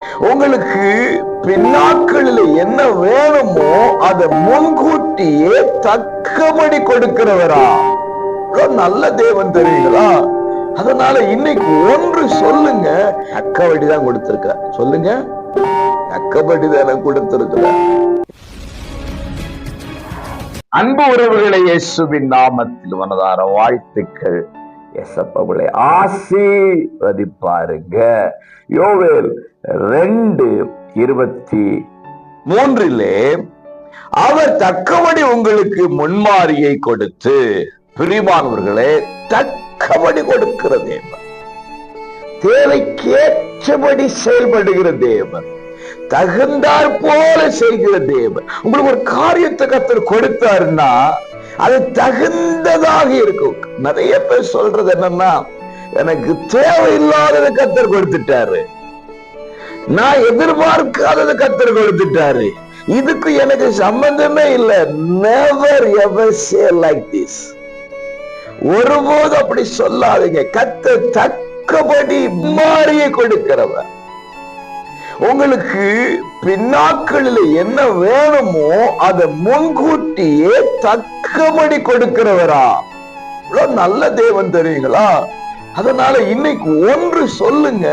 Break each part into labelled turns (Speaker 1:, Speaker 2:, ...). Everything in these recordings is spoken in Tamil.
Speaker 1: உங்களுக்கு பின்னாட்களில் என்ன வேணுமோ அதை முன்கூட்டியே தக்கபடி கொடுக்கிறவரா? நல்ல தேவன் தெரியுங்களா? அதனால இன்னைக்கு ஒன்று சொல்லுங்க, தக்கபடிதான் கொடுத்திருக்க. சொல்லுங்க, தக்கபடிதான கொடுத்திருக்கிற. அன்பு உறவுகளை இயேசுவின் நாமத்தில் மனதார வாழ்த்துக்கள். எசப்பவுளை ஆசீர்வதிப்பாருங்க. யோவேல் 2:23 அவர் தக்கபடி உங்களுக்கு முன்மாரியை கொடுத்து, பிரியமானவர்களே, தக்கபடி கொடுக்கிற தேவன், தேவைக்கேற்றபடி செயல்படுகிற தேவன், தகுந்தாற் போல செய்கிற தேவன். உங்களுக்கு ஒரு காரியத்தை கர்த்தர் கொடுத்தாருன்னா அது தகுந்ததாக இருக்கும். நிறைய பேர் சொல்றது என்னன்னா, எனக்கு தேவையில்லாததை கர்த்தர் கொடுத்துட்டாரு, நான் எதிர்பார்க்காததை கர்த்தர் கொடுத்துட்டாரு, இதுக்கு எனக்கு சம்பந்தமே இல்லை. Never ever say like this. ஒருபோது அப்படி சொல்லாதீங்க. கர்த்தர் தக்கபடி மாறியை கொடுக்கிறவர். உங்களுக்கு பின்னாட்களில் என்ன வேணுமோ அதை முன்கூட்டியே தக்கபடி கொடுக்கிறவரா? நல்ல தேவன் தெரியுங்களா? அதனால இன்னைக்கு ஒன்று சொல்லுங்க,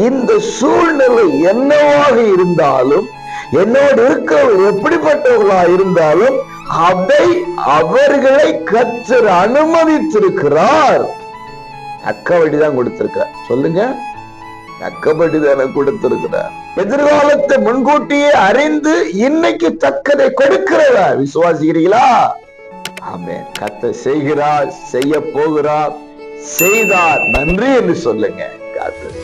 Speaker 1: இந்த சூழ்நிலை என்னவாக இருந்தாலும், என்னோடு இருக்கிறவர் எப்படிப்பட்டவர்களா இருந்தாலும், அதை அவர்களை கர்த்தர் அனுமதித்திருக்கிறார். தக்கபடிதான் கொடுத்திருக்கார். சொல்லுங்க, தக்கபடிதான கொடுத்திருக்கிறார். எதிர்காலத்தை முன்கூட்டியே அறிந்து இன்னைக்கு தக்கதை கொடுக்கிறதா? விசுவாசிக்கிறீங்களா? ஆமென். கர்த்தர் செய்கிறார், செய்ய போகிறார், செய்தார், நன்றி என்று சொல்லுங்க. கர்த்தர்